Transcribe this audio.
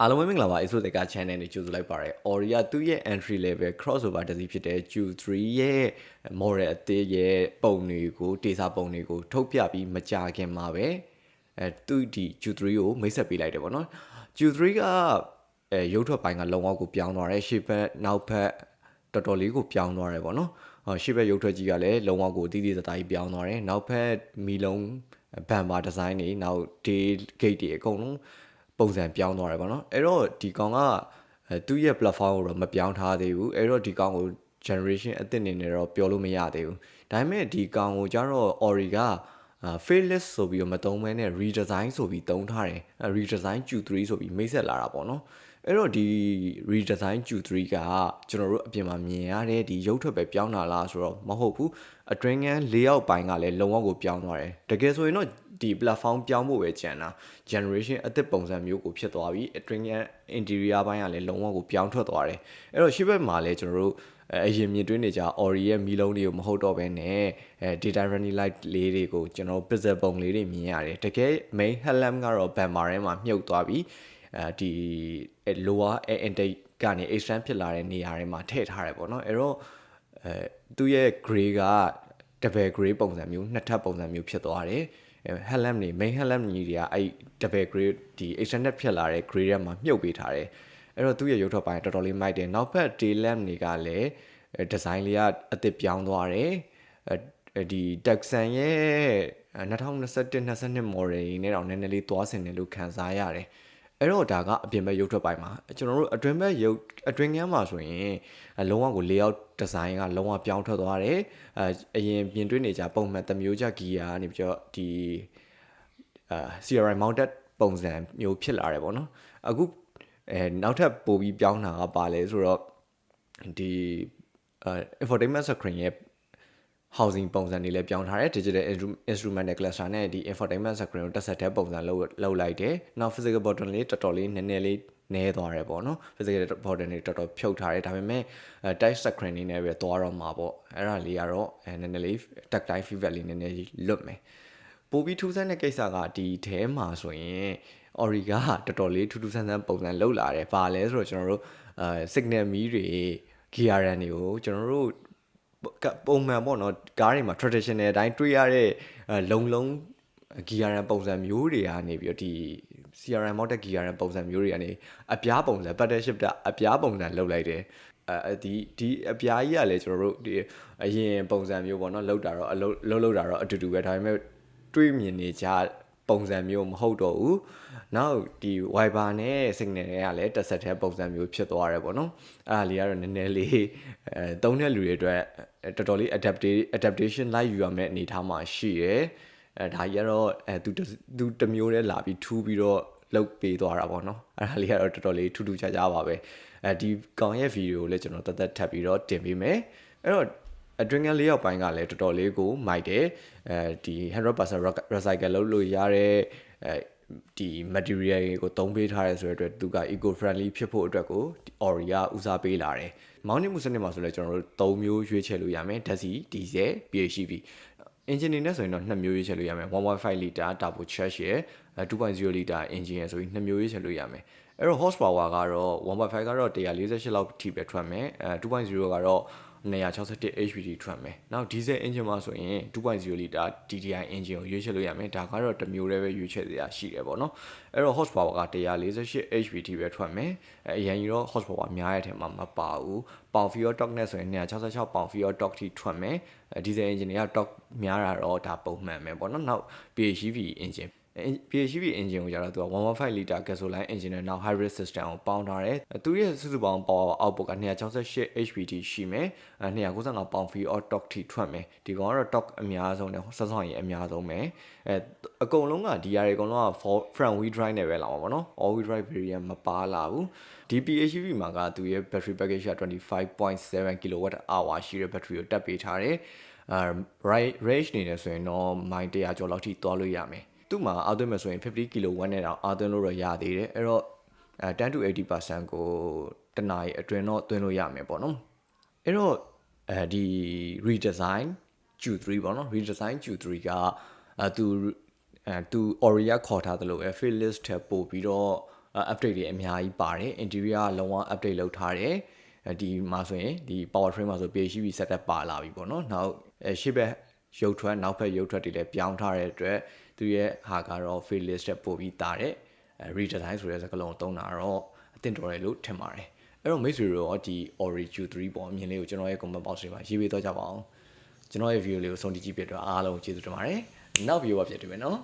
အားလုံးပဲမင်္ဂလာပါ ASUS က channel နဲ့ကြိုဆိုလိုက်ပါရစေ။ Ori ကသူ့ရဲ့ entry level crossover တစ်စီးဖြစ်တဲ့ Q3 ရဲ့ model အသစ်ရဲ့ပုံတွေကိုတေစာပုံတွေကိုထုတ်ပြပြီးမကြခင်မှာပဲသူဒီ Q3 ကိုမိတ်ဆက်ပေးလိုက်တယ်ပေါ့နော်။ Q3 ကရုပ်ထွက်ပိုင်းကလုံအောင်ကိုပြောင်းသွားတယ်ရှေ့ဘက်နောက်ဘက်တော်တော်လေးကိုပြောင်းသွားတယ်ပေါ့နော်။ရှေ့ဘက်ရုပ်ထွက်ကြီးကလည်းလုံအောင်ကိုတည်တည်တသားကြီးပြောင်းသွားတယ်။နောက်ဘက်မီလုံးဘန်ပါဒီဇိုင်းတွေနောက် day gate တွေအကုန်လုံးပုံစံပြောင်းသွားတယ်ပေါ့နော်အဲ့တော့ဒီကောင်ကသူ့ရဲ့ platform ကိုတော့မပြောင်းထားသေးဘူးအဲ့တော့ဒီကောင်ကို generation အသစ်နေနဲ့တော့ပြောလို့မရသေးဘူးဒါပေမဲ့ဒီကောင်ကိုကျတော့ Ori ကfaceless ဆိုပြီးတော့မသုံးဘဲနဲ့ redesign ဆိုပြီးသုံးထားတယ်redesign Q3 ဆိုပြီးမိတ်ဆက်လာတာပေါ့နော်အဲ့တော့ဒီ redesign Q3 ကကျွန်တော်တို့အပြင်မှာမြင်ရတဲ့ဒီရုပ်ထွက်ပဲပြောင်းတာလားဆိုတော့မဟုတ်ဘူးအတွင်းကန်း layout ပိုင်းကလည်းလုံအောင်ကိုပြောင်းသွားတယ်တကယ်ဆိုရင်တော့ဒီ platform ပြောင်းဖို့ပဲကြံတာ generation အသစ်ပုံစံမျိုးကိုဖြစ်သွားပြီအတွင်းကန်း interior ဘိုင်းကလည်းလုံအောင်ကိုပြောင်းထွက်သွားတယ်အဲ့တော့ရှေ့ဘက်မှာလည်းကျွန်တော်တို့အရင်မြင်တွေ့နေကြ Ori ရဲ့မီလုံးတွေကိုမဟုတ်တော့ဘဲနဲ့data running light လေးတွေကိုကျွန်တော် pixel ပုံလေးတွေမြင်ရတယ်တကယ် main headlamp ကတော့ banner ထဲမှာမြုပ်သွားပြီဒီ lower air intake ကနေ extend ဖြစ်လာတဲ့နေရာတွေမှာထည့်ထားတယ်ပေါ့နော်အဲ့တော့သူ့ရဲ့ gray က double gray ပုံစံမျိုးနှစ်ထပ်ပုံစံမျိုးဖြစ်သွားတယ်headlamp တွေ main headlamp ကြီးတွေကအဲ့ double gray ဒီ extended ဖြစ်လာတဲ့ gray ထဲမှာမြုပ်ပေးထားတယ်အဲ့တော့သူ့ရဲ့ရုပ်ထွက်ပိုင်းတော်တော်လေးမိုက်တယ်နောက်ဘက် tail lamp တွေကလည်း design လေးကအသစ်ပြောင်းသွားတယ်ဒီ Texan ရဲ့2021-22 model ရင်းနဲ့တော့နည်းနည်းလေးသွားဆင်တယ်လို့ခန်းစားရတယ်အဲ့တော့ဒါကအပြင်ဘက်ရုပ်ထွက်ပိုင်းမှာကျွန်တော်တို့အတွင်းဘက်ရုပ်အတွင်းကမ်းမှာဆိုရင်လုံးဝကို layout design ကလုံးဝပြောင်းထွက်သွားတယ်အရင်ပြင်တွေ့နေကြပုံမှန်တစ်မျိုးကြ gear ကနေပြီးတော့ဒီCRI mounted ပုံစံမျိုးဖြစ်လာတယ်ပေါ့နော်အခုနောက်ထပ်ပို့ပြီးပြောင်းတာကပါလဲဆိုတော့ဒီ infotainment screen ရဲ့ housing ပုံစံတွေလည်းပြောင်းထားတယ် digital instrumental cluster နဲ့ဒီ infotainment screen ကိုတက်ဆက်တဲ့ပုံစံလောက်လိုက်တယ်နောက် physical button လေးတော်တော်လေးနည်းနည်းလေးနဲသွားတယ်ပေါ့နော် physical button တွေတော်တော်ဖြုတ်ထားတယ်ဒါပေမဲ့ touch screen နေနဲ့ပဲသွားတော့မှာပေါ့အဲ့ဒါလေးကတော့နည်းနည်းလေး tactile feedback လေးနည်းနည်းလွတ်မယ်ပိုပြီးထူးဆန်းတဲ့ကိစ္စကဒီထဲမှာဆိုရင် Ori ကတော်တော်လေးထူးထူးဆန်းဆန်းပုံစံလောက်လာတယ်။ဘာလဲဆိုတော့ကျွန်တော်တို့signal မီးတွေ GRN တွေကိုကျွန်တော်တို့ပုံမှန်ပေါ့နော်ကားတွေမှာ traditional အတိုင်းတွေ့ရတဲ့လုံ GRN ပုံစံမျိုးတွေကနေပြီးတော့ဒီ CRM model GRN ပုံစံမျိုးတွေကနေအပြားပုံစံ pattern shifter အပြားပုံစံလောက်လိုက်တယ်ဒီအပြားကြီးကလည်းကျွန်တော်တို့ဒီအရင်ပုံစံမျိုးပေါ့နော်လောက်တာတော့လောက်တာတော့အတူတူပဲဒါပေမဲ့တွေးမြင်နေကြပုံစံမျိုးမဟုတ်တော့ဘူးနောက်ဒီ wiper နဲ့ signal တွေကလည်းတက်ဆက်တဲ့ပုံစံမျိုးဖြစ်သွားတယ်ပေါ့နော်အဲ့ဒါလေးကတော့နည်းနည်းလေးသုံးတဲ့လူတွေအတွက်တော်တော်လေး adaptation လိုက်ယူရမယ့်အနေအထားမှာရှိရယ်ဒါကြီးကတော့သူတမျိုးတည်းလာပြီးထူးပြီးတော့လုတ်ပေးသွားတာပေါ့နော်အဲ့ဒါလေးကတော့တော်တော်လေးထူးထူးခြားခြားပါပဲဒီကောင်ရဲ့ဗီဒီယိုကိုလည်းကျွန်တော်တက်ထပ်ပြီးတော့တင်ပေးမယ်အဲ့တော့အတွင်းကလေးရောက်ပိုင်းကလည်းတော်တော်လေးကိုမိုက်တယ်ဒီ 100% recycle လုပ်လို့ရတဲ့ဒီ material ကိုသုံးပေးထားရဲဆိုတဲ့အတွက်သူက eco friendly ဖြစ်ဖို့အတွက်ကို Ori ကဦးစားပေးလာတယ်မောင်းနှင်းမှုစနစ်မှာဆိုလဲကျွန်တော်တို့၃မျိုးရွေးချယ်လို့ရမယ်ဓာတ်ဆီဒီဇယ် PHEV engine နေနဲ့ဆိုရင်တော့2မျိုးရွေးချယ်လို့ရမယ် 1.5 liter turbo charge ရယ်2.0 liter engine ရယ်ဆိုပြီး2မျိုးရွေးချယ်လို့ရမယ်အဲ့တော့ horsepower ကတော့ 1.5 ကတော့148လောက်ထိပဲထွက်မယ်2.0 ကတော့261 HP ထွက်မယ်နောက် diesel engine မှာဆိုရင်2.0 liter TDI engine ကိုရွေးချယ်လို့ရမယ်ဒါကတော့တစ်မျိုးတည်းပဲရွေးချယ်စရာရှိတယ်ပေါ့နော်အဲ့တော့ horsepower က148 HP ပဲထွက်မယ်အရင်ကြီးတော့ horsepower များတဲ့အထက်မှာမပါဘူးပေါင် fuel torque နဲ့ဆိုရင်266ပေါင် fuel torque ထိထွက်မယ်diesel engine တွေက torque များတာတော့ဒါပုံမှန်ပဲပေါ့နော်နောက် PHEV engine PHEV engine ကိုကျတော့သူက1.5 liter gasoline engine နဲ့နောက် hybrid system ကိုပေါင်းထားတယ်သူရဲ့စုစုပေါင်း power output က268 HP ရှိမယ်295ပေါင် fuel torque ထိထွက်မယ်ဒီကောင်ကတော့ torque အများဆုံးနဲ့ဆက်ဆောင်ရင်အများဆုံးပဲအကုန်လုံးကဒီຢာတွေအကုန်လုံးက front wheel drive နဲ့ပဲလာမှာပေါ့နော် all wheel drive variant မပါလာဘူးဒီ PHEV မှာကသူရဲ့ battery package က 25.7 kWh ရှိတဲ့ battery ကိုတက်ပေးထားတယ်range နေနေဆိုရင်တော့မိုင်100ကျော်လောက်ထိသွားလို့ရမယ်သူ့မှာအားသွင်းမယ်ဆိုရင်50 kW နဲ့တော့အားသွင်းလို့ရရသေးတယ်အဲ့တော့10 to 80% ကိုတနားရီအတွင်းတော့သွင်းလို့ရမယ်ပေါ့နော်အဲ့တော့ဒီ redesign Q3 ပေါ့နော် redesign Q3 ကသူ Ori ခေါ်ထားသလိုပဲ faceless ထပ်ပို့ပြီးတော့ update တွေအများကြီးပါတယ် interior ကလုံးဝ update လုပ်ထားတယ်ဒီမှာဆိုရင်ဒီ power train မှာဆို PHEV setup ပါလာပြီပေါ့နော်နောက်ရှေ့ဘက်ရုပ်ထွက်နောက်ဘက်ရုပ်ထွက်တွေလည်းပြောင်းထားတဲ့အတွက်သူရဲ့ဟာကတော့ faceless တက်ပို့ပြီးတာတဲ့redesign ဆိုတဲ့စကားလုံးသုံးတာတော့အသင့်တော်တယ်လို့ထင်ပါတယ်အဲ့တော့မိတ်ဆွေတို့ရောဒီ Ori Q3 ပေါ်အမြင်လေးကိုကျွန်တော်ရဲ့ comment box တွေမှာရေးပေးတော့ကြပါအောင်ကျွန်တော်ရဲ့ video လေးကိုဆုံးဖြတ်ကြည့်ပြတဲ့အတွက်အားလုံးကျေးဇူးတင်ပါတယ်နောက် video ပါဖြစ်တယ်ပဲเนาะ